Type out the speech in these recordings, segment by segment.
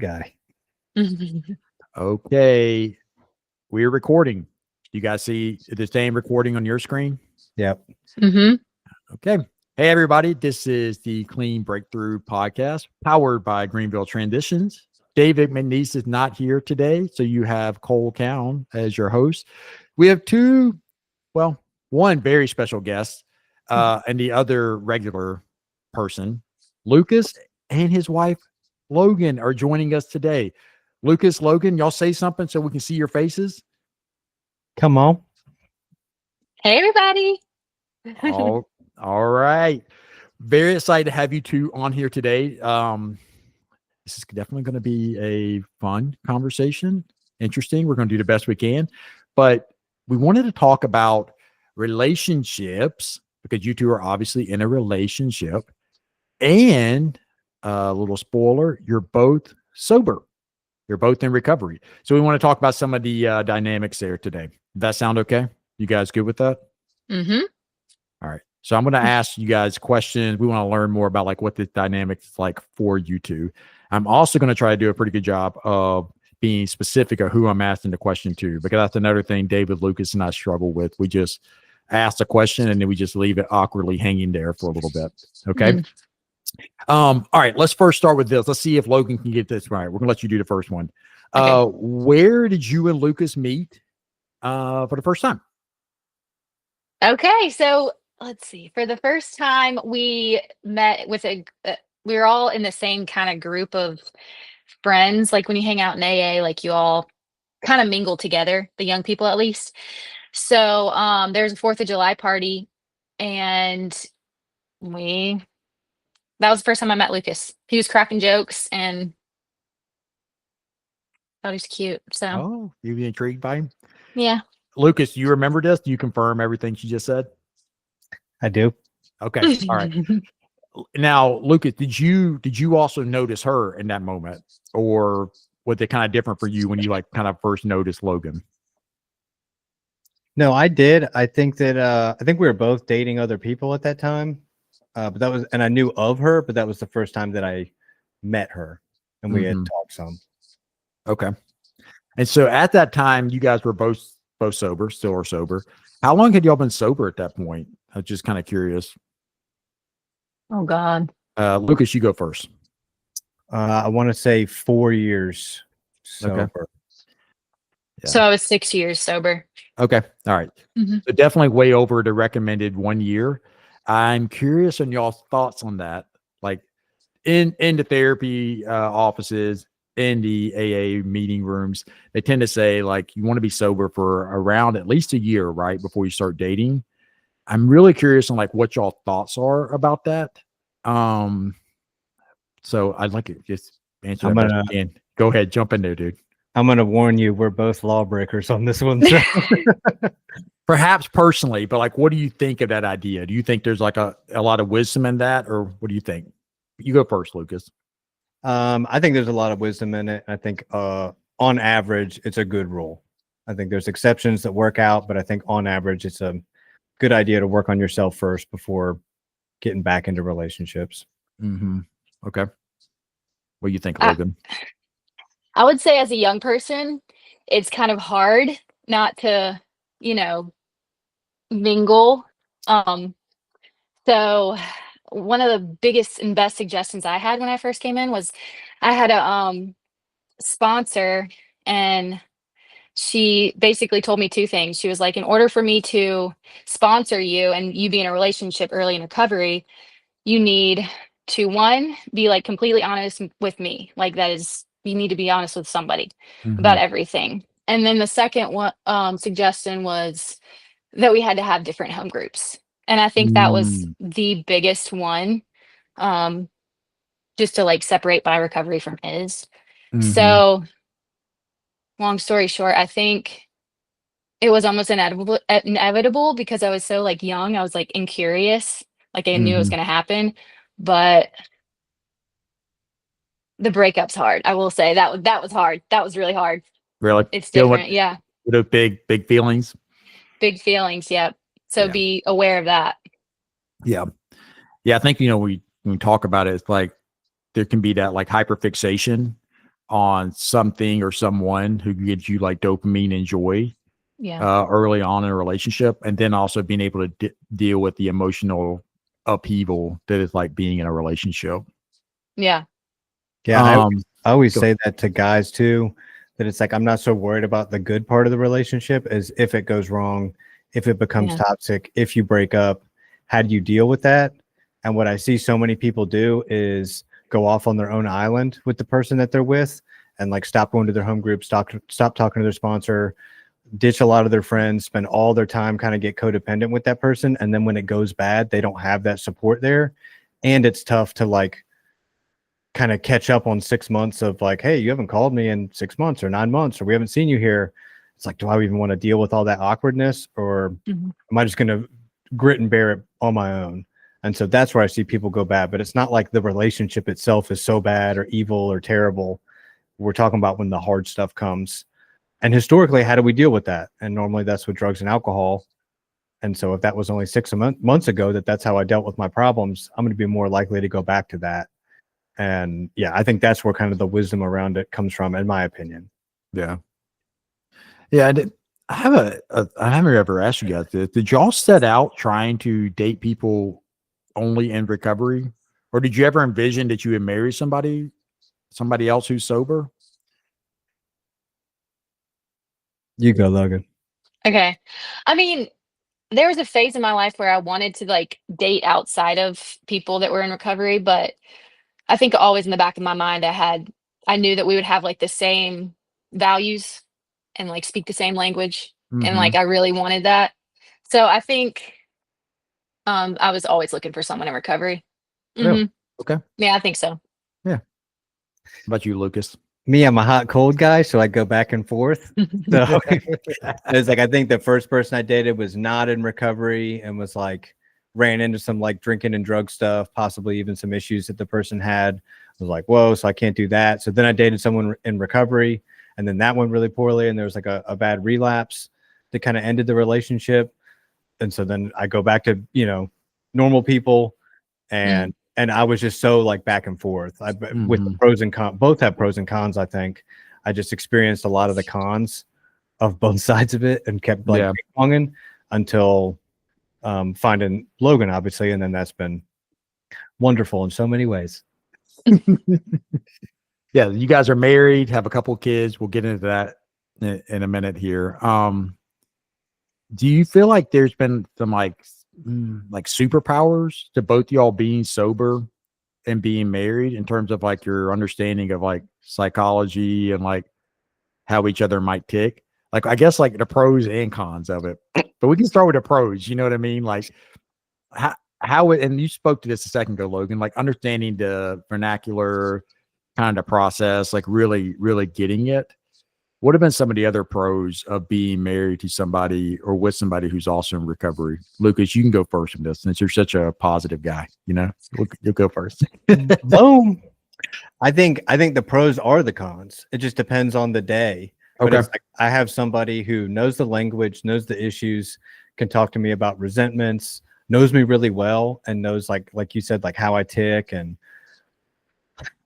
guy. Okay. We're recording. You guys see the same recording on your screen? Yep. Mm-hmm. Okay. Hey, everybody. This is the Clean Breakthrough Podcast powered by Greenville Transitions. David McNeese is not here today, so you have Cole Cowan as your host. We have one very special guest and the other regular person. Lucas and his wife, Logan, are joining us today. Lucas, Logan, y'all say something so we can see your faces. Come on. Hey, everybody. All right. Very excited to have you two on here today. This is definitely going to be a fun conversation. Interesting. We're going to do the best we can. But we wanted to talk about relationships because you two are obviously in a relationship. And a little spoiler, you're both sober. You're both in recovery. So we want to talk about some of the dynamics there today. Does that sound okay? You guys good with that? Mm-hmm. All right. So I'm going to ask you guys questions. We want to learn more about like what this dynamic is like for you two. I'm also going to try to do a pretty good job of being specific of who I'm asking the question to, because that's another thing David, Lucas, and I struggle with. We just ask a question and then we just leave it awkwardly hanging there for a little bit. Okay. Mm-hmm. All right. Let's first start with this. Let's see if Logan can get this right. We're going to let you do the first one. Okay. Where did you and Lucas meet for the first time? Okay, so let's see. For the first time, we met with we were all in the same kind of group of friends. Like when you hang out in AA, like you all kind of mingle together, the young people at least. So there's a 4th of July party, and that was the first time I met Lucas. He was cracking jokes and thought he was cute. So Oh, you intrigued by him? yeah. Lucas, do you remember this? Do you confirm everything she just said? I do. Okay. All right. Now, Lucas, did you also notice her in that moment, or was it kind of different for you when you like kind of first noticed Logan? No, I did. I think we were both dating other people at that time. But that was, and I knew of her, but that was the first time that I met her and we had talked some. Okay. And so at that time, you guys were both sober, still are sober. How long had y'all been sober at that point? I was just kind of curious. Oh God. Lucas, you go first. I want to say 4 years sober. Okay. Yeah. So I was 6 years sober. Okay. All right. Mm-hmm. So definitely way over the recommended 1 year. I'm curious on y'all's thoughts on that. Like in the therapy offices, in the AA meeting rooms, they tend to say like you want to be sober for around at least a year, right, before you start dating. I'm really curious on like what y'all thoughts are about that. So I'd like to just answer that again. Go ahead, jump in there, dude. I'm gonna warn you, we're both lawbreakers on this one. So. Perhaps personally, but like, what do you think of that idea? Do you think there's like a lot of wisdom in that, or what do you think? You go first, Lucas. I think there's a lot of wisdom in it. I think on average, it's a good rule. I think there's exceptions that work out, but I think on average, it's a good idea to work on yourself first before getting back into relationships. Mm-hmm. Okay. What do you think, Logan? I would say as a young person, it's kind of hard not to, mingle. So one of the biggest and best suggestions I had when I first came in was I had a sponsor, and she basically told me 2 things. She was like, in order for me to sponsor you and you be in a relationship early in recovery, you need to, 1, be like completely honest with me. Like that is, you need to be honest with somebody about everything. And then the second one suggestion was that we had to have different home groups. And I think that was the biggest one, just to like separate my recovery from his. So long story short, I think it was almost inevitable because I was so like young. I was like incurious, like I knew it was going to happen, but the breakup's hard. I will say that was hard. That was really hard. Really? It's different. Yeah. With big feelings. Big feelings. Yep. So be aware of that. Yeah. Yeah. I think, when we talk about it, it's like there can be that like hyperfixation on something or someone who gives you like dopamine and joy Yeah. early on in a relationship, and then also being able to deal with the emotional upheaval that is like being in a relationship. Yeah. Yeah, I always go- say that to guys too, that it's like I'm not so worried about the good part of the relationship as if it goes wrong, if it becomes Yeah. toxic, if you break up, how do you deal with that? And what I see so many people do is go off on their own island with the person that they're with and like stop going to their home group, stop talking to their sponsor, ditch a lot of their friends, spend all their time kind of get codependent with that person. And then when it goes bad, they don't have that support there. And it's tough to like kind of catch up on 6 months of like, hey, you haven't called me in 6 months or 9 months, or we haven't seen you here. It's like, do I even want to deal with all that awkwardness, or Mhm. am I just going to grit and bear it on my own? And so that's where I see people go bad. But it's not like the relationship itself is so bad or evil or terrible. We're talking about when the hard stuff comes. And historically, how do we deal with that? And normally that's with drugs and alcohol. And so if that was only 6 months ago, that's how I dealt with my problems, I'm going to be more likely to go back to that. And yeah, I think that's where kind of the wisdom around it comes from, in my opinion. Yeah. Yeah. I haven't ever asked you guys this. Did y'all set out trying to date people only in recovery? Or did you ever envision that you would marry somebody else who's sober? You go, Logan. Okay. I mean, there was a phase in my life where I wanted to like date outside of people that were in recovery, but I think always in the back of my mind, I knew that we would have like the same values and like speak the same language. And Mhm. like I really wanted that. So I think I was always looking for someone in recovery. Really? Hmm. Okay. Yeah, I think so. How about you, Lucas? Me, I'm a hot cold guy, so I go back and forth. So it's like I think the first person I dated was not in recovery and was like ran into some like drinking and drug stuff, possibly even some issues that the person had. I was like, whoa, so I can't do that. So then I dated someone in recovery, and then that went really poorly, and there was like a bad relapse that kind of ended the relationship. And so then I go back to, normal people, Mm. and I was just so like back and forth. With the Mhm. pros and cons, both have pros and cons. I think I just experienced a lot of the cons of both sides of it and kept like Yeah. ping-ponging until finding Logan, obviously, and then that's been wonderful in so many ways. Yeah, you guys are married, have a couple of kids. We'll get into that in a minute here. Do you feel like there's been some like superpowers to both y'all being sober and being married in terms of like your understanding of like psychology and like how each other might tick? Like, I guess like the pros and cons of it, but we can start with the pros. You know what I mean? Like and you spoke to this a second ago, Logan, like understanding the vernacular kind of process, like really, really getting it. What have been some of the other pros of being married to somebody or with somebody who's also in recovery? Lucas, you can go first in this since you're such a positive guy. You'll go first. Boom. I think the pros are the cons. It just depends on the day. But Okay. it's like I have somebody who knows the language, knows the issues, can talk to me about resentments, knows me really well, and knows like you said, like how I tick and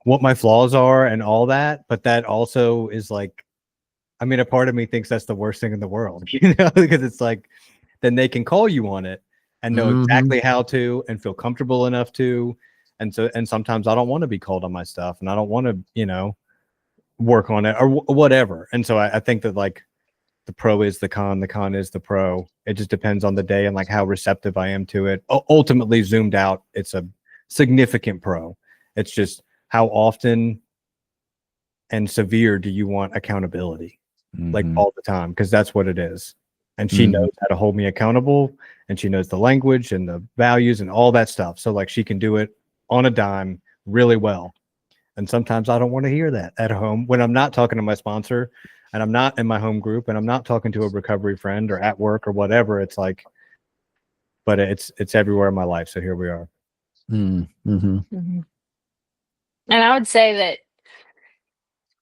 what my flaws are and all that. But that also is like, I mean, a part of me thinks that's the worst thing in the world, because it's like then they can call you on it and know Mhm. exactly how to and feel comfortable enough to. And sometimes I don't want to be called on my stuff and I don't want to, work on it or whatever. And so I think that like the pro is the con is the pro. It just depends on the day and like how receptive I am to it. Ultimately, zoomed out, it's a significant pro. It's just how often and severe do you want accountability? Like Mhm. all the time, because that's what it is. And she Mhm. knows how to hold me accountable, and she knows the language and the values and all that stuff. So like she can do it on a dime really well. And sometimes I don't want to hear that at home when I'm not talking to my sponsor and I'm not in my home group and I'm not talking to a recovery friend or at work or whatever. It's like, but it's everywhere in my life. So here we are. Mhm. Mhm. Mhm. And I would say that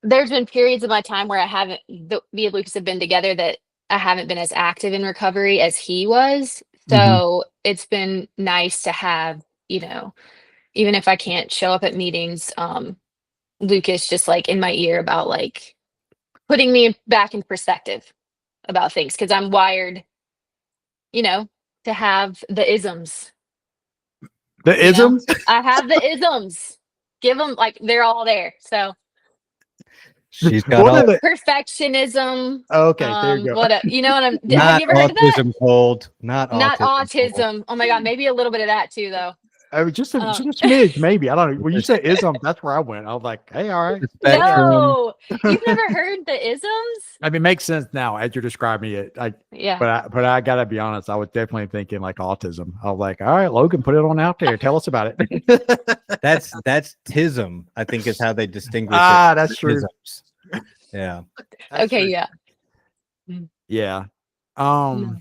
there's been periods of my time where me and Lucas have been together that I haven't been as active in recovery as he was. Mhm. So it's been nice to have, even if I can't show up at meetings, Lucas just like in my ear about like putting me back in perspective about things, because I'm wired, you know, to have the isms. The You know? isms? I have the isms. Give them like they're all there. So She's got What all are the- perfectionism. okay, there you go. What you know what I'm have not you ever heard of that? autism cold, not Not autism. Cold. autism. Oh my god, maybe a little bit of that too though. I mean, just a Um, smidge, maybe. I don't know. When you say ism, that's where I went. I was like, hey, all right. The spectrum. No, you've never heard the isms? I mean, it makes sense now as you're describing it. Yeah. But I gotta be honest, I was definitely thinking like autism. I was like, all right, Logan, put it on out there. Tell us about it. That's tism, I think, is how they distinguish Ah, it. that's true. Isms. Yeah. That's Okay, true. yeah. Yeah. No.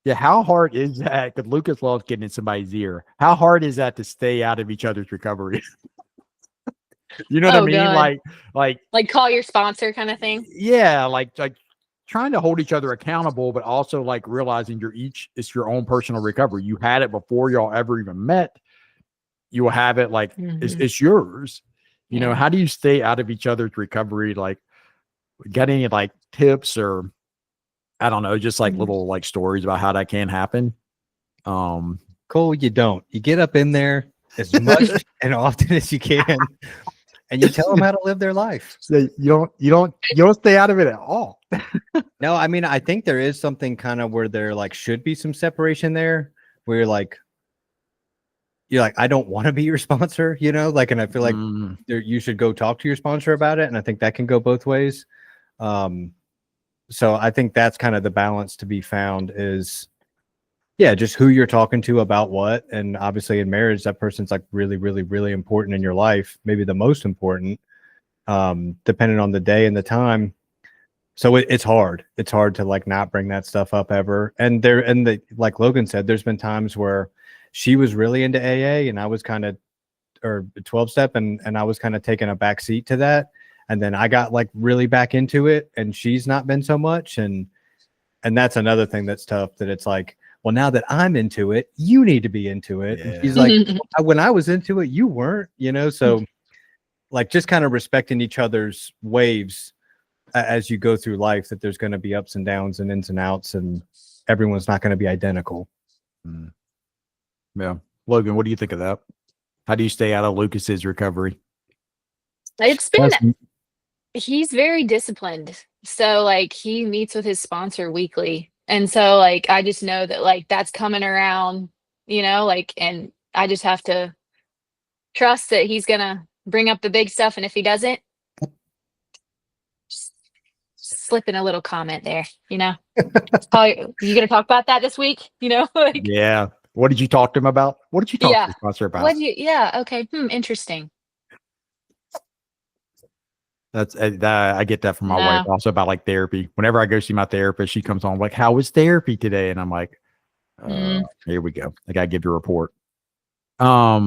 Yeah, how hard is that? Because Lucas loves getting in somebody's ear. How hard is that to stay out of each other's recovery? You know what I Oh, mean? God. Like, Like call your sponsor kind of thing. yeah, like trying to hold each other accountable, but also like realizing it's your own personal recovery. You had it before y'all ever even met. You will have it like it's yours. You know, Yeah. how do you stay out of each other's recovery? Like, got any like tips or I don't know, just like little like stories about how that can happen? Cole, you don't. You get up in there as much and often as you can, and you tell them how to live their life. So you don't stay out of it at all. No, I mean, I think there is something kind of where there like should be some separation there, where you're like, I don't want to be your sponsor, you know, like, and I feel like you should go talk to your sponsor about it, and I think that can go both ways. So I think that's kind of the balance to be found is, yeah, just who you're talking to about what. And obviously in marriage, that person's like really, really, really important in your life, maybe the most important, depending on the day and the time. So it's hard. It's hard to like not bring that stuff up ever. And like Logan said, there's been times where she was really into AA and I was kind of, or 12 step, and I was kind of taking a back seat to that. And then I got like really back into it, and she's not been so much. And that's another thing that's tough, that it's like, well, now that I'm into it, you need to be into it. Yeah. And she's like, when I was into it, you weren't, you know? So like just kind of respecting each other's waves as you go through life, that there's going to be ups and downs and ins and outs, and everyone's not going to be identical. Yeah. Logan, what do you think of that? How do you stay out of Lucas's recovery? It's been he's very disciplined. So like he meets with his sponsor weekly. And so like I just know that like that's coming around, you know, like, and I just have to trust that he's gonna bring up the big stuff. And if he doesn't, just slip in a little comment there, you know. You gonna talk about that this week? You know, like, Yeah. What did you talk to him about? What did you talk to your sponsor about? Okay. Interesting. That's I get that from my wife also about like therapy. Whenever I go see my therapist, she comes on like, "How was therapy today?" And I'm like, "Here we go. I gotta give you a report." Yeah,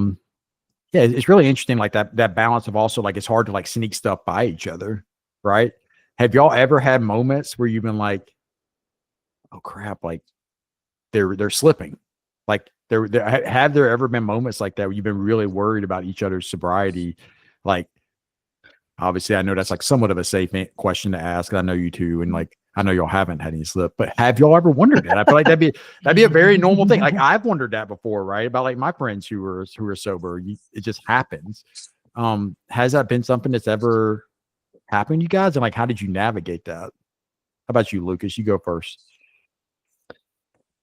it's really interesting, like that balance of also like it's hard to like sneak stuff by each other, right? Have y'all ever had moments where you've been like, "Oh crap!" Like they're slipping. Like have there ever been moments like that where you've been really worried about each other's sobriety? Like, obviously, I know that's like somewhat of a safe question to ask. I know you two, and like I know y'all haven't had any slip, but have y'all ever wondered that? I feel like that'd be a very normal thing. Like I've wondered that before, right? About like my friends who are sober. It just happens. Has that been something that's ever happened to you guys? And like, how did you navigate that? How about you, Lucas? You go first.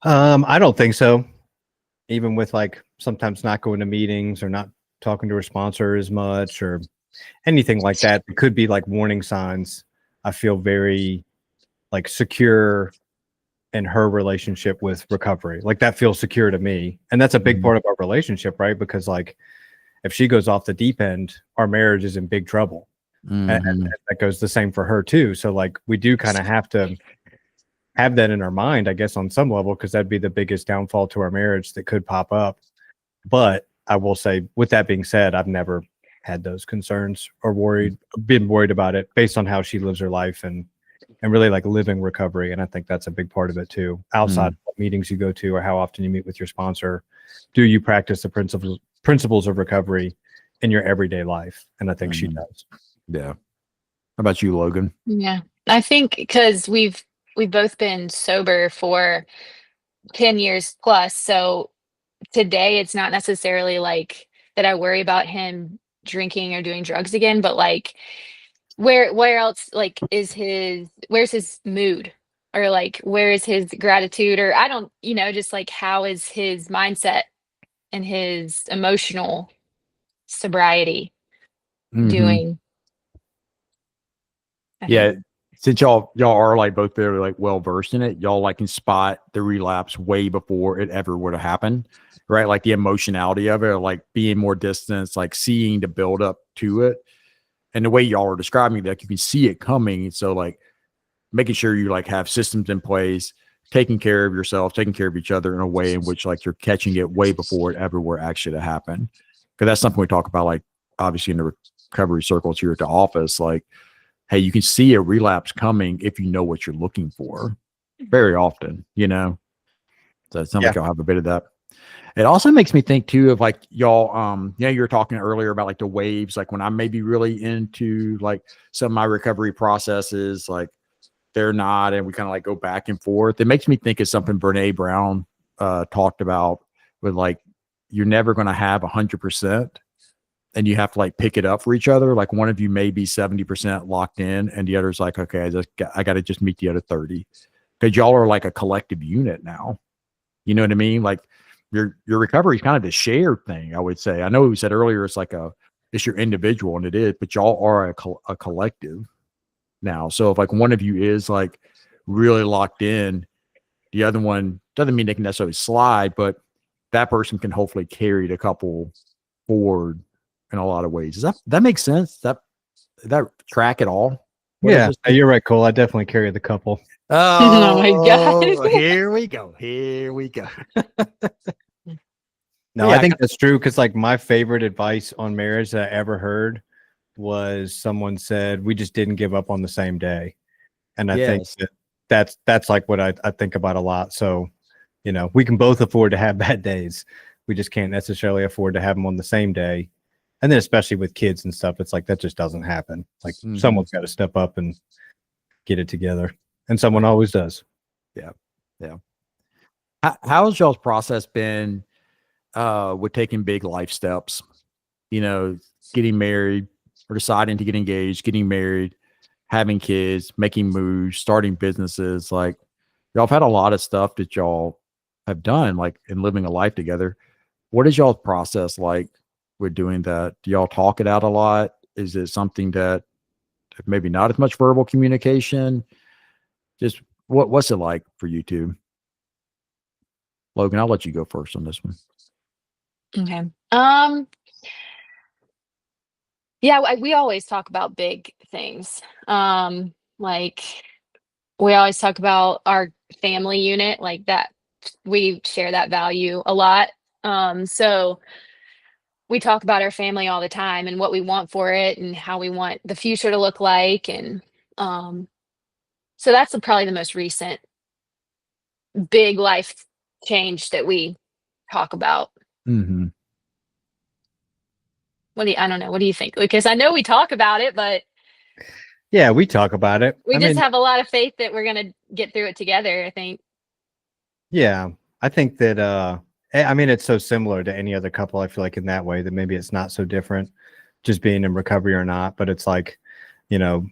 I don't think so. Even with like sometimes not going to meetings or not talking to her sponsor as much or anything like that, it could be like warning signs. I feel very like secure in her relationship with recovery. Like that feels secure to me. And that's a big part of our relationship, right? Because like if she goes off the deep end, our marriage is in big trouble. And that goes the same for her too. So like we do kind of have to have that in our mind, I guess, on some level, because that'd be the biggest downfall to our marriage that could pop up. But I will say, with that being said, I've never had those concerns or been worried about it based on how she lives her life and really like living recovery. And I think that's a big part of it too. Outside of what meetings you go to or how often you meet with your sponsor, do you practice the principles of recovery in your everyday life. And I think she Mhm. does. Yeah. How about you, Logan? Yeah. I think because we've both been sober for 10 years plus. So today it's not necessarily like that I worry about him drinking or doing drugs again, but like where else like where's his mood? Or like where is his gratitude? Or I don't, just like how is his mindset and his emotional sobriety Mhm. doing? I Yeah. think. Since y'all are like both very like well versed in it, y'all like can spot the relapse way before it ever would have happened, right? Like the emotionality of it, or like being more distance, like seeing the build up to it, and the way y'all are describing that, you can see it coming. So like making sure you like have systems in place, taking care of yourself, taking care of each other in a way in which like you're catching it way before it ever were actually to happen. Because that's something we talk about, like obviously in the recovery circles here at the office, like hey, you can see a relapse coming if you know what you're looking for very often, So it sounds Yeah. like y'all have a bit of that. It also makes me think too of like y'all, you were talking earlier about like the waves, like when I'm maybe really into like some of my recovery processes, like they're not, and we kind of like go back and forth. It makes me think of something Brene Brown talked about with like, you're never going to have 100%. And you have to like pick it up for each other. Like one of you may be 70% locked in, and the other's like, okay, I got to just meet the other 30, because y'all are like a collective unit now. You know what I mean? Like your recovery is kind of a shared thing, I would say. I know we said earlier it's your individual, and it is, but y'all are a collective now. So if like one of you is like really locked in, the other one doesn't mean they can necessarily slide, but that person can hopefully carry the couple forward in a lot of ways. Does that make sense? That track at all? What I Yeah, just said? you're right, Cole. I definitely carry the couple. Oh my God. Here we go. Here we go. No, Yeah, I think that's true because like my favorite advice on marriage that I ever heard was someone said we just didn't give up on the same day. And I think yes. that's like what I think about a lot. So, we can both afford to have bad days. We just can't necessarily afford to have them on the same day. And then especially with kids and stuff, it's like that just doesn't happen. Like Mhm. someone's got to step up and get it together. And someone always does. Yeah. Yeah. How's y'all's process been with taking big life steps? Getting married or deciding to get engaged, getting married, having kids, making moves, starting businesses. Like y'all have had a lot of stuff that y'all have done, like in living a life together. What is y'all's process like with doing that? Do y'all talk it out a lot? Is it something that maybe not as much verbal communication? Just what's it like for you two? Logan, I'll let you go first on this one. Okay. Yeah, we always talk about big things. Like we always talk about our family unit, like that we share that value a lot. So we talk about our family all the time and what we want for it and how we want the future to look like. And um, so that's probably the most recent big life change that we talk about. Mm-hmm. I don't know. What do you think? Because I know we talk about it, but Yeah, we talk about it. we I just mean, have a lot of faith that we're gonna get through it together, I think. yeah, I think that I mean it's so similar to any other couple. I feel like in that way that maybe it's not so different just being in recovery or not, but it's like, you know,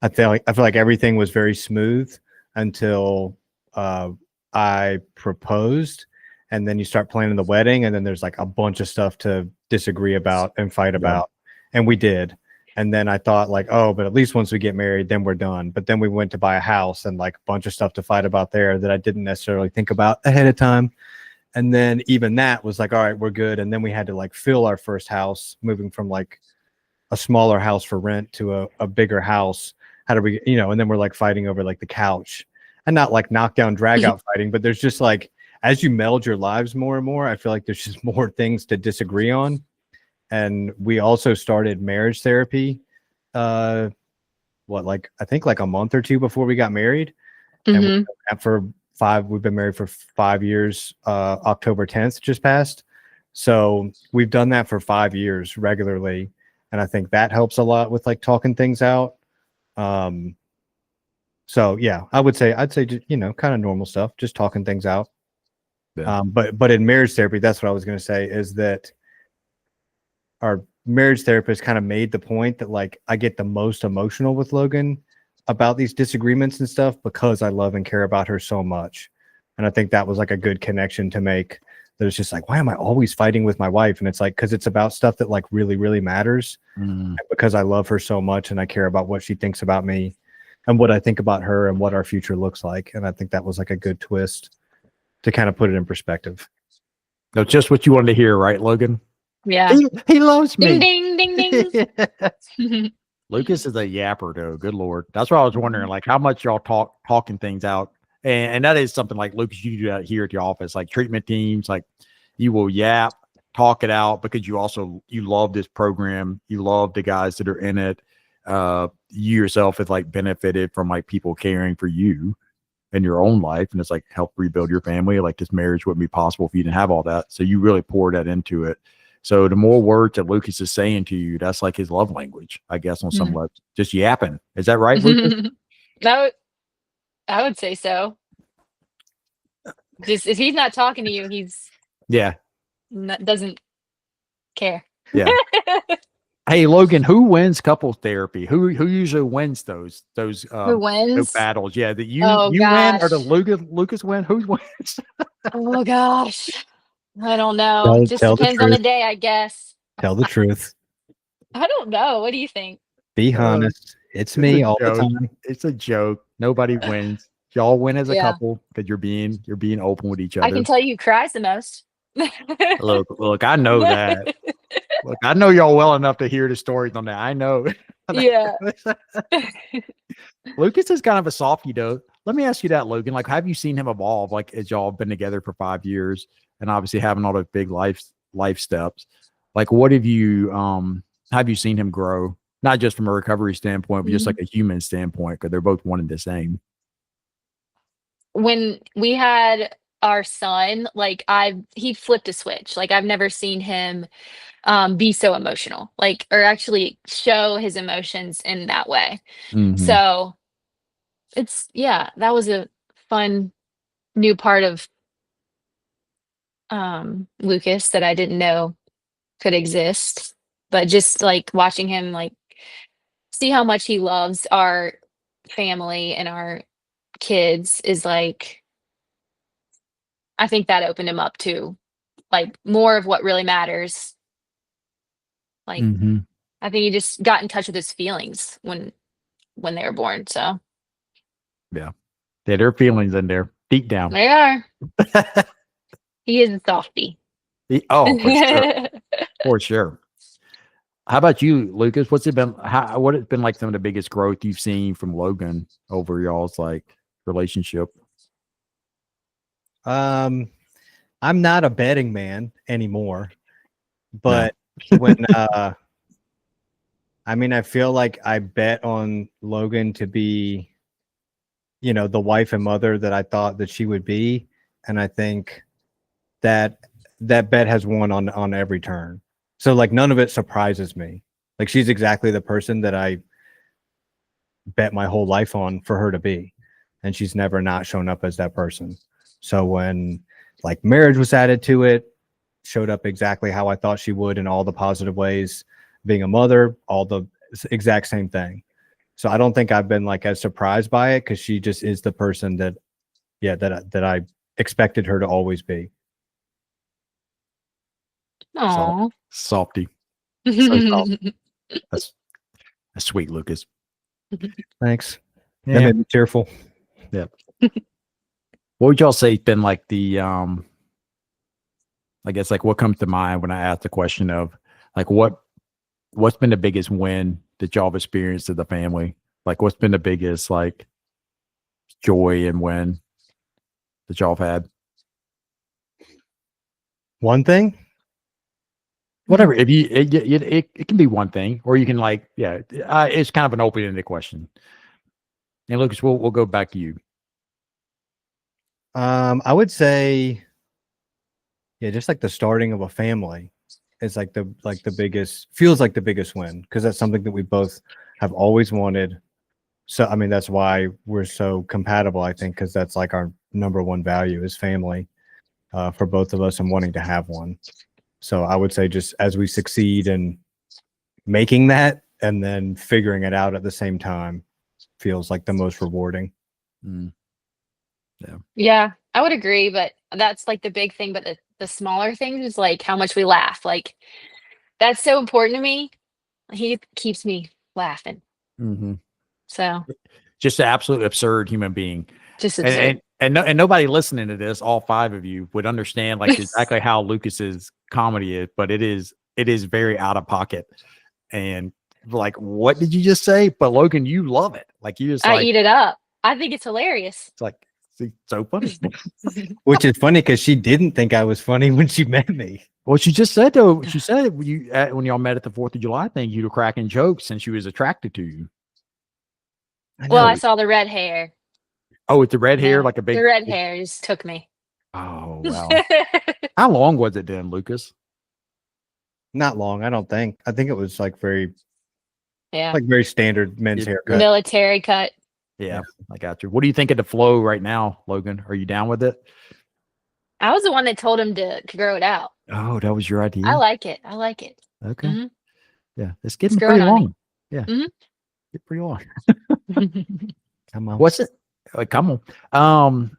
I feel like everything was very smooth until I proposed, and then you start planning the wedding, and then there's like a bunch of stuff to disagree about and fight Yeah. about. And we did. And then I thought like, oh, but at least once we get married, then we're done. But then we went to buy a house and like a bunch of stuff to fight about there that I didn't necessarily think about ahead of time. And then even that was like, all right, we're good. And then we had to like fill our first house, moving from like a smaller house for rent to a bigger house. How do we, and then we're like fighting over like the couch, and not like knockdown drag out fighting, but there's just like, as you meld your lives more and more, I feel like there's just more things to disagree on. And we also started marriage therapy, I think like a month or two before we got married. And Mhm. we've been married for 5 years. October 10th just passed. So we've done that for 5 years regularly. And I think that helps a lot with like talking things out. So yeah, I'd say, you know, kind of normal stuff, just talking things out. Yeah. But in marriage therapy, that's what I was going to say, is that our marriage therapist kind of made the point that like I get the most emotional with Logan about these disagreements and stuff because I love and care about her so much. And I think that was like a good connection to make. That it's just like, why am I always fighting with my wife? And it's like, because it's about stuff that like really, really matters. Mm. Because I love her so much and I care about what she thinks about me and what I think about her and what our future looks like. And I think that was like a good twist to kind of put it in perspective. That's just what you wanted to hear, right, Logan? Yeah. He loves me. Ding, ding, ding, ding. Lucas is a yapper, though. Good Lord. That's why I was wondering, like, how much y'all talking things out. And that is something like, Lucas, you do that here at the office, like treatment teams, like you will yap, talk it out because you love this program. You love the guys that are in it. You yourself have like benefited from like people caring for you in your own life. And it's like help rebuild your family. Like this marriage wouldn't be possible if you didn't have all that. So you really pour that into it. So the more words that Lucas is saying to you, that's like his love language, I guess, on some level. Just yapping. Is that right, Lucas? I would say so. Just if he's not talking to you, he's doesn't care. Yeah. Hey, Logan, who wins couples therapy? Who usually wins those Who wins? those battles? Yeah, that you Oh, win or the gosh. Lucas win? Who wins? Oh gosh. I don't know. Just Tell the depends on the truth. day, I guess. Tell the truth. I don't know. What do you think? Be honest. It's a me all the joke. time. It's a joke. Nobody wins. Y'all win as a Yeah. couple because you're being open with each I other. can tell you who cries the most. Look, I know that. Look, I know y'all well enough to hear the stories on that. I know. Yeah. Lucas is kind of a softie, though. Let me ask you that, Logan. Like, have you seen him evolve? Like, as y'all have been together for 5 years and obviously having all those big life steps. Like, what have you seen him grow? Not just from a recovery standpoint, but just like a human standpoint, because they're both one and the same. When we had our son, like he flipped a switch. Like I've never seen him be so emotional, like, or actually show his emotions in that way. So that was a fun new part of Lucas that I didn't know could exist. But just like watching him like see how much he loves our family and our kids is like, I think that opened him up to like more of what really matters. Like I think he just got in touch with his feelings when they were born. So yeah, there are feelings in there deep down. they are. He is a softie. For sure. For sure. How about you, Lucas? What has been like some of the biggest growth you've seen from Logan over y'all's like relationship? I'm not a betting man anymore, but when I mean, I feel like I bet on Logan to be, you know, the wife and mother that I thought that she would be, and I think that bet has won on every turn. So like none of it surprises me. Like she's exactly the person that I bet my whole life on for her to be, and she's never not shown up as that person. So when like marriage was added to it, showed up exactly how I thought she would in all the positive ways. Being a mother, all the exact same thing. So I don't think I've been like as surprised by it because she just is the person that I expected her to always be. Aww. Softy. So soft. That's sweet, Lucas. Thanks. Yeah. That made me tearful. Yeah. What would y'all say has been like the I guess like what comes to mind when I ask the question of like what's been the biggest win that y'all have experienced as a family? Like what's been the biggest like joy and win that y'all have had? One thing? Whatever. If you it can be one thing, or you can like it's kind of an open-ended question. And Lucas, we'll go back to you. I would say, Yeah, just like the starting of a family is like the biggest, feels like the biggest win, because that's something that we both have always wanted. So I mean, that's why we're so compatible, I think, because that's like our number one value is family, for both of us, and wanting to have one. So I would say, just as we succeed in making that and then figuring it out at the same time, feels like the most rewarding. Mm. Yeah, I would agree, but that's like the big thing. But the smaller things is like how much we laugh. Like that's so important to me. He keeps me laughing. Mm-hmm. So Just an absolute absurd human being. just absurd. And nobody listening to this, all five of you, would understand like exactly how Lucas's comedy is, but it is very out of pocket. And like, what did you just say? But Logan, you love it. Like you just I like, eat it up. I think it's hilarious. it's like, see, so funny. Which is funny because she didn't think I was funny when she met me. Well, she just said though, she said when y'all met at the 4th of July thing, you were cracking jokes and she was attracted to you. Well, I saw the red hair. Oh, with the red hair, Yeah, like a big. The red hair just took me. Oh wow! How long was it then, Lucas? Not long, I don't think. I think it was like very standard men's haircut. Military cut. Yeah, I got you. What do you think of the flow right now, Logan? Are you down with it? I was the one that told him to grow it out. Oh, that was your idea. I like it. I like it. Okay. Mhm. Yeah, it's getting growing pretty on me. long. Yeah, get pretty long. Come on. What's it? Come on.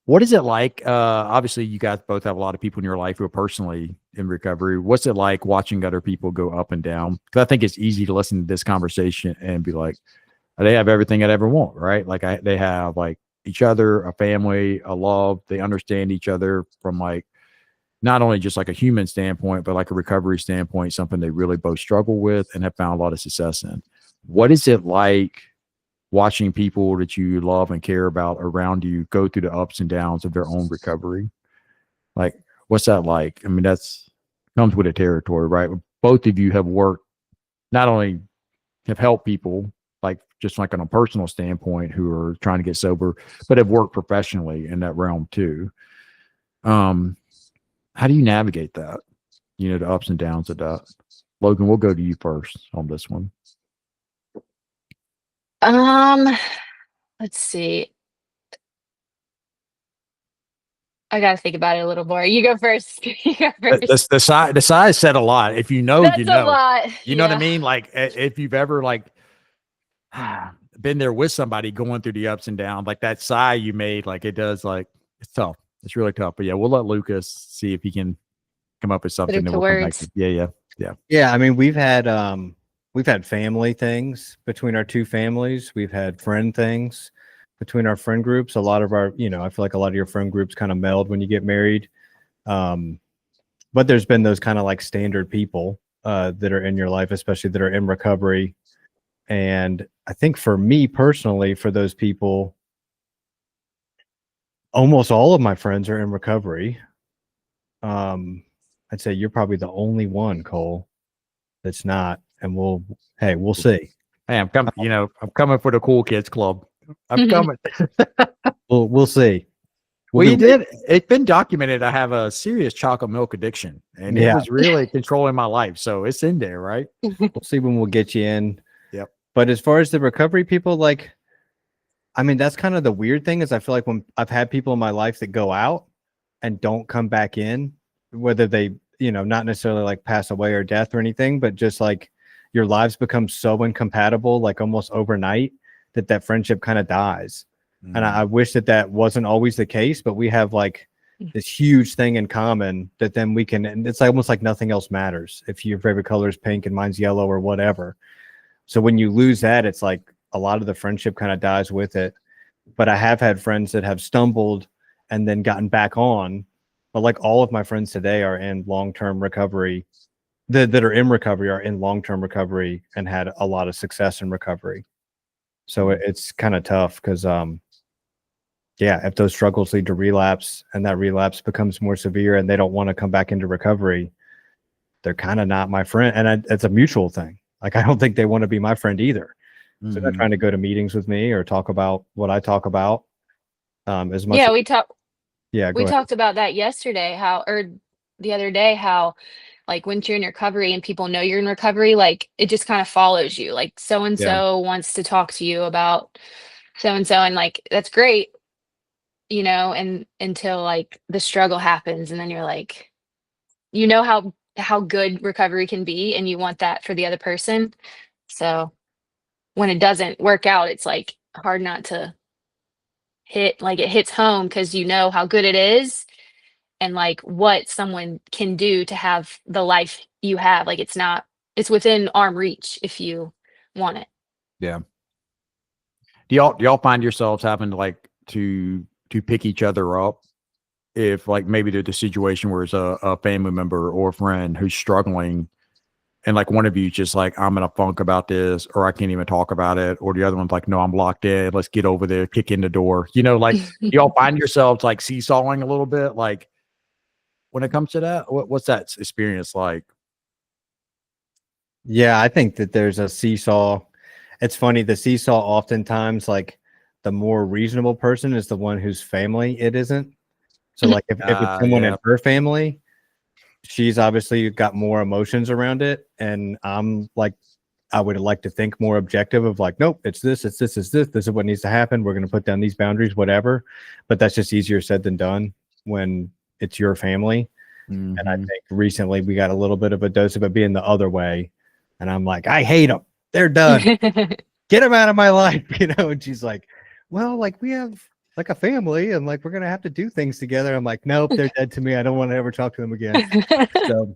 What is it like? Obviously, you guys both have a lot of people in your life who are personally in recovery. What's it like watching other people go up and down? Because I think it's easy to listen to this conversation and be like, they have everything I'd ever want, right? Like they have like each other, a family, a love. They understand each other from like not only just like a human standpoint, but like a recovery standpoint, something they really both struggle with and have found a lot of success in. What is it like watching people that you love and care about around you go through the ups and downs of their own recovery? Like, what's that like? I mean, that's comes with the territory, right? Both of you have worked, not only have helped people, like just like on a personal standpoint who are trying to get sober, but have worked professionally in that realm too. How do you navigate that? You know, the ups and downs of that. Logan, we'll go to you first on this one. Let's see. I gotta think about it a little more. You go first. You go first. The size said a lot. If you know, That's you know. a lot. You know what I mean? Like if you've ever like been there with somebody going through the ups and downs, like that sigh you made, like it does, like it's tough. It's really tough. But yeah, we'll let Lucas see if he can come up with something that we'll come back to. Yeah. I mean, we've had family things between our two families. We've had friend things between our friend groups. A lot of our, I feel like a lot of your friend groups kind of meld when you get married. But there's been those kind of like standard people that are in your life, especially that are in recovery. And I think for me personally, for those people, almost all of my friends are in recovery. I'd say you're probably the only one, Cole, that's not. And we'll see. Hey, I'm coming. I'm coming for the cool kids club. I'm coming. We'll see. You did. It's been documented. I have a serious chocolate milk addiction, and it was really controlling my life. So it's in there, right? We'll see when we'll get you in. Yep. But as far as the recovery people, like, I mean, that's kind of the weird thing is I feel like when I've had people in my life that go out and don't come back in, whether they, not necessarily like pass away or death or anything, but just like your lives become so incompatible, like almost overnight, that friendship kind of dies. And I wish that wasn't always the case, but we have like this huge thing in common that then we can, and it's almost like nothing else matters if your favorite color is pink and mine's yellow or whatever. So when you lose that, it's like a lot of the friendship kind of dies with it. But I have had friends that have stumbled and then gotten back on. But like all of my friends today are in long-term recovery, that are in recovery are in long-term recovery and had a lot of success in recovery. So it's kind of tough because, if those struggles lead to relapse and that relapse becomes more severe and they don't want to come back into recovery, they're kind of not my friend. And it's a mutual thing. Like, I don't think they want to be my friend either. So they're trying to go to meetings with me or talk about what I talk about as much. Yeah, we talk. Yeah, go We ahead. talked about that yesterday, how or the other day, how like when you're in recovery and people know you're in recovery, like it just kind of follows you. Like so and Yeah. so wants to talk to you about so and so, and like that's great, and until like the struggle happens, and then you're like, how good recovery can be, and you want that for the other person. So when it doesn't work out, it's like hard not to it hits home because you know how good it is and like what someone can do to have the life you have. Like it's within arm reach if you want it. Yeah. Do y'all find yourselves having to like to pick each other up if like maybe there's a situation where it's a family member or a friend who's struggling and like one of you just like, I'm in a funk about this, or I can't even talk about it, or the other one's like, no, I'm locked in, let's get over there, kick in the door, like y'all find yourselves like seesawing a little bit like when it comes to that? What's that experience like? Yeah, I think that there's a seesaw. It's funny, the seesaw oftentimes, like the more reasonable person is the one whose family it isn't. So like if it's someone Yeah. in her family, she's obviously got more emotions around it. And I'm like, I would like to think more objective of like, nope, it's this, this is what needs to happen. We're going to put down these boundaries, whatever. But that's just easier said than done when it's your family. And I think recently we got a little bit of a dose of it being the other way. And I'm like, I hate them. They're done. Get them out of my life, And she's like, well, like we have like a family and like we're going to have to do things together. I'm like, nope, they're dead to me. I don't want to ever talk to them again. So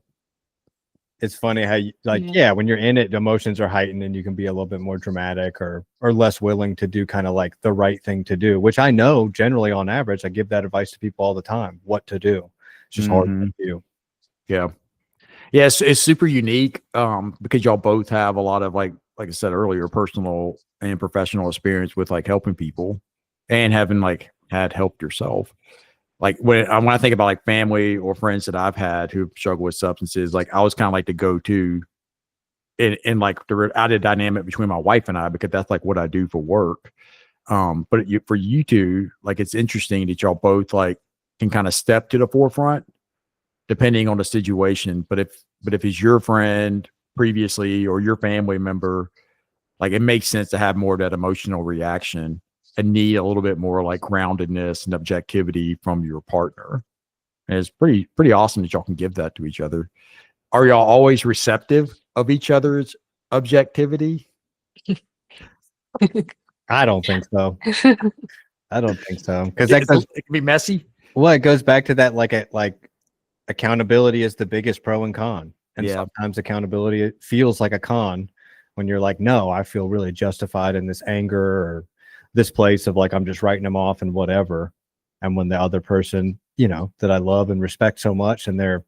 it's funny how you like, yeah, when you're in it, the emotions are heightened and you can be a little bit more dramatic or less willing to do kind of like the right thing to do, which I know generally on average, I give that advice to people all the time, what to do. It's just hard to do. Yeah. Yeah. It's super unique because y'all both have a lot of like I said earlier, personal and professional experience with like helping people and having like had helped yourself. Like when I think about like family or friends that I've had who struggle with substances, like I was kind of like the go-to in like the added dynamic between my wife and I, because that's like what I do for work. But for you two, like it's interesting that y'all both like can kind of step to the forefront depending on the situation. But if it's your friend previously or your family member, like it makes sense to have more of that emotional reaction and need a little bit more like groundedness and objectivity from your partner. And it's pretty awesome that y'all can give that to each other. Are y'all always receptive of each other's objectivity? I don't think so. I don't think so. Because it can be messy. Well, it goes back to that like accountability is the biggest pro and con. And sometimes accountability it feels like a con when you're like, no, I feel really justified in this anger or this place of like I'm just writing them off and whatever. And when the other person, that I love and respect so much and their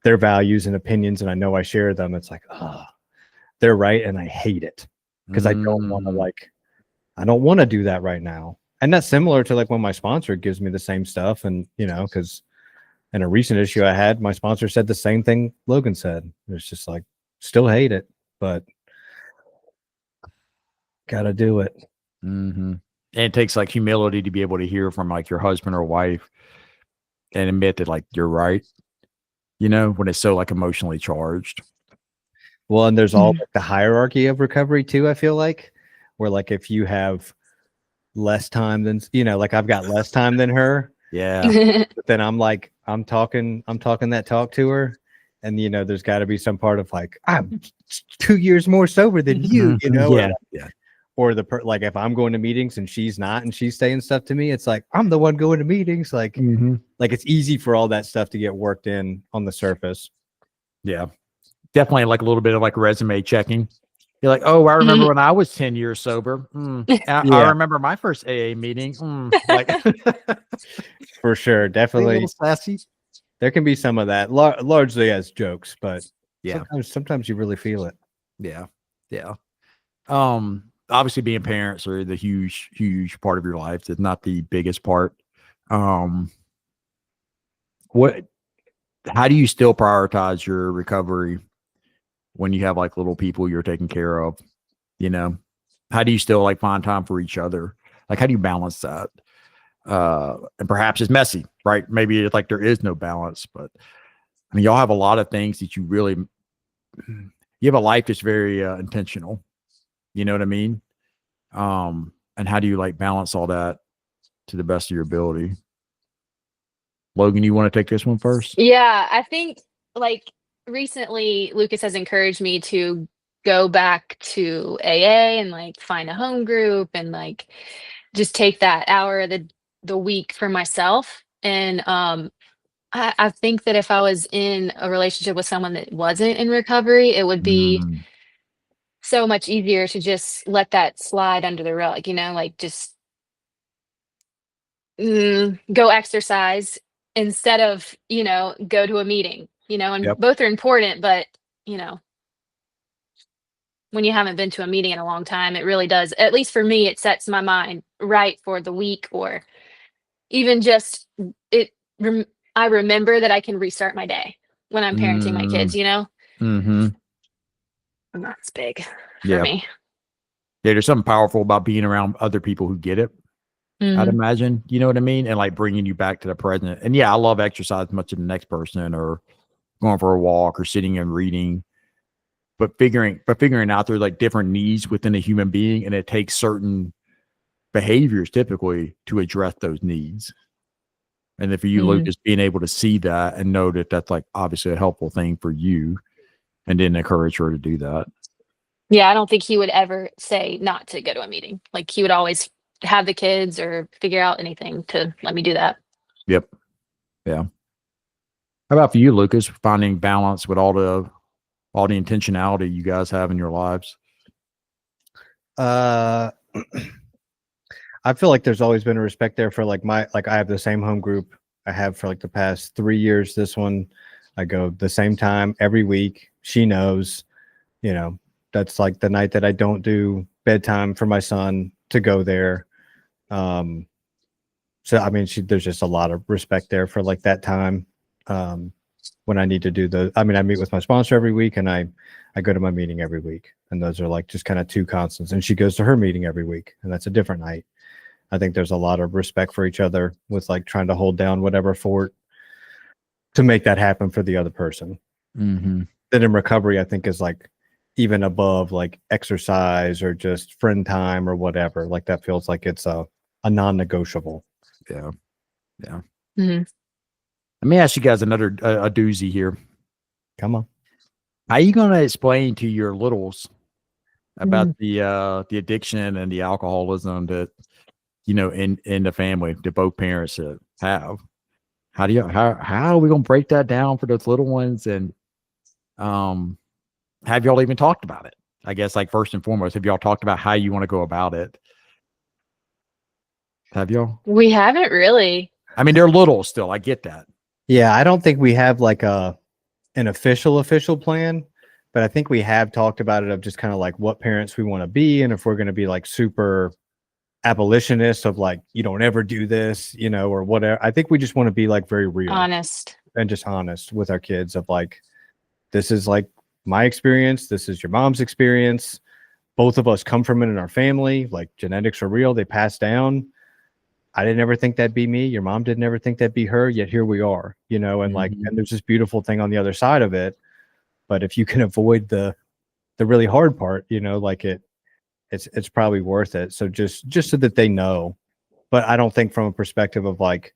values and opinions, and I know I share them, it's like, oh, they're right, and I hate it because I don't want to do that right now. And that's similar to like when my sponsor gives me the same stuff, and because in a recent issue I had, my sponsor said the same thing Logan said. It's just like, still hate it, but gotta do it. And it takes like humility to be able to hear from like your husband or wife and admit that like you're right, when it's so like emotionally charged. Well, and there's all like the hierarchy of recovery too, I feel like, where like if you have less time than like I've got less time than her, but then I'm talking that talk to her, and there's got to be some part of like I'm 2 years more sober than you, or like if I'm going to meetings and she's not and she's saying stuff to me, it's like I'm the one going to meetings, like it's easy for all that stuff to get worked in on the surface. Definitely like a little bit of like resume checking. You're like, oh, I remember when I was 10 years sober. I remember my first AA meeting. Like for sure, definitely sassy. There can be some of that, largely as jokes, but sometimes you really feel it. Obviously being parents are the huge part of your life. It's not the biggest part. How do you still prioritize your recovery when you have like little people you're taking care of? How do you still like find time for each other? Like, how do you balance that? and perhaps it's messy, right? Maybe it's like there is no balance, but I mean, y'all have a lot of things that you have a life that's very intentional. You know what I mean? And how do you like balance all that to the best of your ability? Logan, you want to take this one first? Yeah, I think like recently Lucas has encouraged me to go back to AA and like find a home group and like just take that hour of the week for myself. And I think that if I was in a relationship with someone that wasn't in recovery, it would be Mm, so much easier to just let that slide under the rug, like just go exercise instead of, go to a meeting, and yep. both are important, but, when you haven't been to a meeting in a long time, it really does. At least for me, it sets my mind right for the week or even just it. I remember that I can restart my day when I'm parenting my Mm, kids. mm-hmm. And that's big for Yeah. me. Yeah. There's something powerful about being around other people who get it. I'd Mhm. imagine, you know what I mean? And like bringing you back to the present. And yeah, I love exercise as much as the next person or going for a walk or sitting and reading, but figuring out there's like different needs within a human being. And it takes certain behaviors typically to address those needs. And then for you, Mhm. Lucas, being able to see that and know that that's like obviously a helpful thing for you and then encourage her to do that. Yeah, I don't think he would ever say not to go to a meeting. Like he would always have the kids or figure out anything to let me do that. Yep. Yeah. How about for you, Lucas, finding balance with all the intentionality you guys have in your lives? Uh, I feel like there's always been a respect there for like I have the same home group I have for like the past 3 years. This one, I go the same time every week. She knows, that's like the night that I don't do bedtime for my son to go there. So I mean, there's just a lot of respect there for like that time. When I need to do I meet with my sponsor every week and I go to my meeting every week. And those are like just kind of two constants. And she goes to her meeting every week and that's a different night. I think there's a lot of respect for each other with like trying to hold down whatever fort to make that happen for the other person. Mm-hmm. That in recovery, I think is like even above like exercise or just friend time or whatever. Like that feels like it's a non-negotiable. Yeah. Yeah. Hmm. Let me ask you guys another a doozy here. Come on. How are you going to explain to your littles about the addiction and the alcoholism that in the family that both parents have? How are we going to break that down for those little ones? And have y'all even talked about it? I guess like first and foremost, have y'all talked about how you want to go about it? Have y'all? We haven't really. I mean, they're little still. I get that. Yeah, I don't think we have like an official plan, but I think we have talked about it of just kind of like what parents we want to be and if we're going to be like super abolitionists of like you don't ever do this, or whatever. I think we just want to be like very real Honest. and just honest with our kids of like this is like my experience, this is your mom's experience. Both of us come from it in our family. Like genetics are real, they pass down. I didn't ever think that'd be me. Your mom didn't ever think that'd be her. Yet here we are, and like, Mhm. and there's this beautiful thing on the other side of it. But if you can avoid the really hard part, like it's probably worth it. So just so that they know. But I don't think from a perspective of like,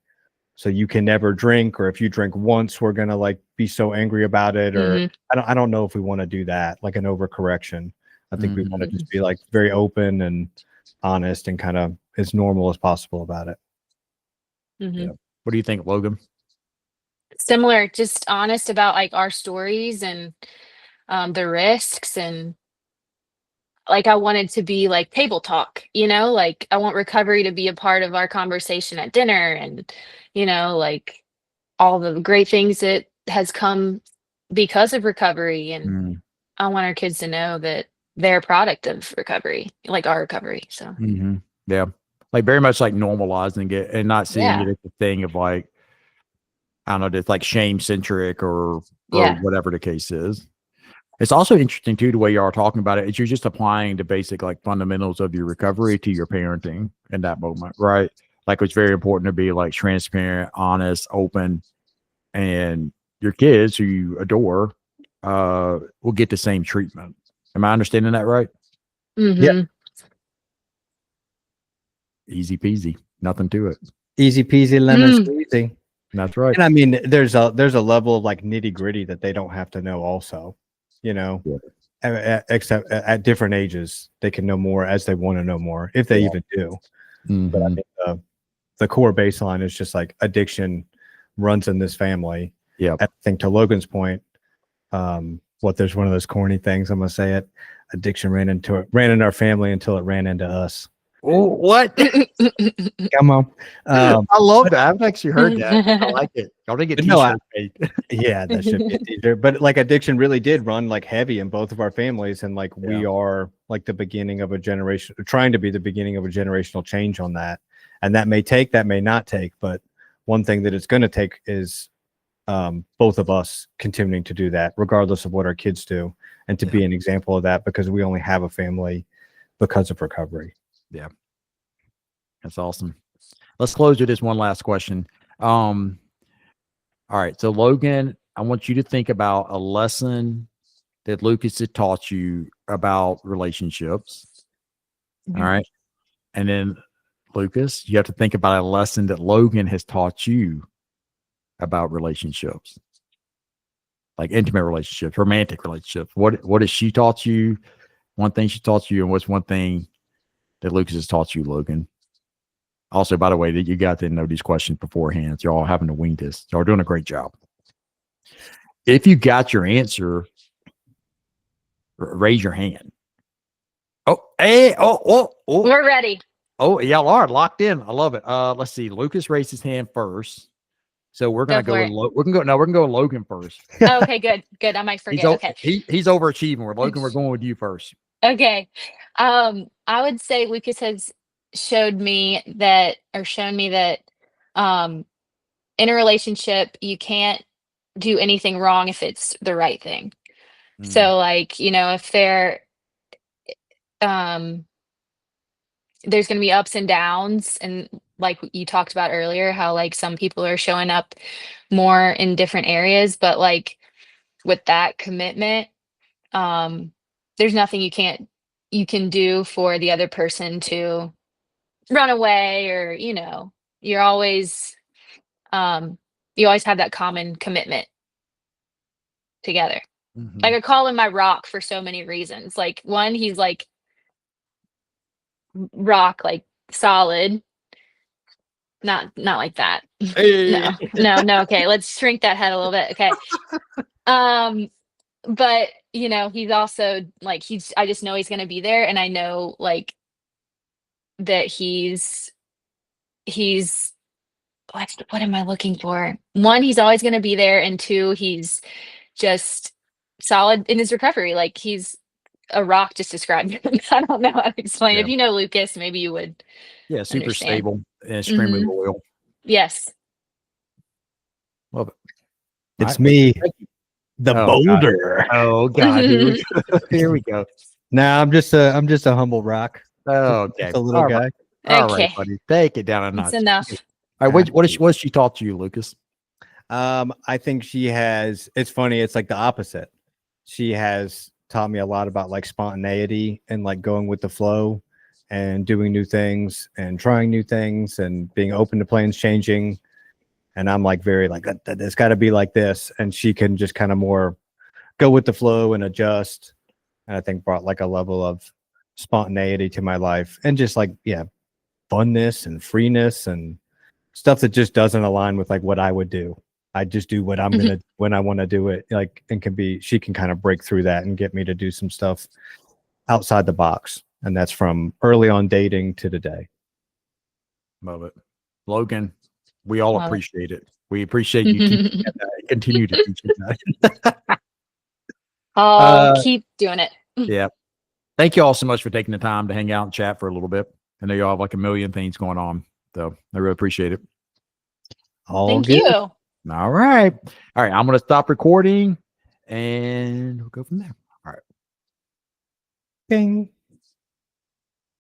so you can never drink, or if you drink once, we're gonna like be so angry about it, or Mhm. I don't know if we want to do that, like an overcorrection. I think we want to Mhm. just be like very open and honest and kind of as normal as possible about it. Mhm. Yeah. What do you think, Logan? Similar, just honest about like our stories and the risks and like I wanted to be like table talk, like I want recovery to be a part of our conversation at dinner and like all the great things that has come because of recovery and Mm. I want our kids to know that they're a product of recovery, like our recovery. So Mm-hmm. Yeah. Like very much like normalizing it and not seeing it yeah. as a thing of like, I don't know, just like shame centric or Yeah. whatever the case is. It's also interesting too, the way you are talking about it, is you're just applying the basic like fundamentals of your recovery to your parenting in that moment, right? like it's very important to be like transparent, honest, open, and your kids who you adore will get the same treatment. Am I understanding that right? Mhm. Easy peasy, nothing to it. Easy peasy lemon Mm. squeezy. That's right. And I mean, there's a level of like nitty gritty that they don't have to know. Also, you know, except at different ages, they can know more as they want to know more, if they even do. But I Mhm. think the core baseline is just like addiction runs in this family. Yeah. I think to Logan's point, there's one of those corny things. I'm gonna say it. Addiction ran in our family until it ran into us. Oh, what? Come on. I love that. I haven't actually heard that. I like it. Y'all didn't get No, t-shirts made. Yeah, that should be a teaser. But like addiction really did run like heavy in both of our families. And like we are like the beginning of a generation, trying to be the beginning of a generational change on that. And that may take, that may not take. But one thing that it's going to take is both of us continuing to do that, regardless of what our kids do, and to be an example of that, because we only have a family because of recovery. Yeah. That's awesome. Let's close with this one last question. All right. So Logan, I want you to think about a lesson that Lucas had taught you about relationships. All right. And then Lucas, you have to think about a lesson that Logan has taught you about relationships, like intimate relationships, romantic relationships. What has she taught you? One thing she taught you, and what's one thing that Lucas has taught you, Logan? Also, by the way, that you got to know these questions beforehand. You're all having to wing this. Y'all doing a great job. If you got your answer, raise your hand. Oh, hey, oh. We're ready. Oh, y'all are locked in. I love it. Let's see. Lucas raised his hand first. So we're gonna Go for it. we're gonna go with Logan first. Oh, okay, good. I might forget. Okay. He's overachieving. Logan, we're going with you first. Okay. I would say Lucas has shown me that in a relationship you can't do anything wrong if it's the right thing. So like, if there's going to be ups and downs, and like you talked about earlier, how like some people are showing up more in different areas, but like with that commitment, there's nothing you can do for the other person to run away, or you're always you always have that common commitment together. Like I call him my rock for so many reasons. Like one, he's like rock, like solid. Not like that. Hey. No. Okay, let's shrink that head a little bit. Okay. But he's also like I just know he's gonna be there, and I know like that he's what am I looking for? One, he's always gonna be there, and two, he's just solid in his recovery. Like he's a rock, just described him. I don't know how to explain. Yeah. If you know Lucas, maybe you would. Yeah, super understand. stable and extremely Mhm. loyal. Yes. Love it. It's me, Thank you. the Oh, boulder. Oh God, here we go. Nah, I'm just a humble rock. Oh, okay. Just a little guy. All Okay. right, buddy. Take it down a notch. It's enough. All right, what has she taught you, Lucas? I think she has. It's funny. It's like the opposite. She has taught me a lot about like spontaneity and like going with the flow and doing new things and trying new things and being open to plans changing. And I'm like very like it's got to be like this, and she can just kind of more go with the flow and adjust. And I think brought like a level of spontaneity to my life and just like funness and freeness and stuff that just doesn't align with like what I would do. I just do what I'm gonna when I want to do it. Like, and she can kind of break through that and get me to do some stuff outside the box. And that's from early on dating to today. Love it, Logan. We all Love it. appreciate it. We appreciate you teaching that. Continue to teach that. I'll keep doing it. Yeah. Thank you all so much for taking the time to hang out and chat for a little bit. I know you all have like a million things going on, so I really appreciate it. Thank you. All right. All right. I'm going to stop recording and we'll go from there. All right. Bing.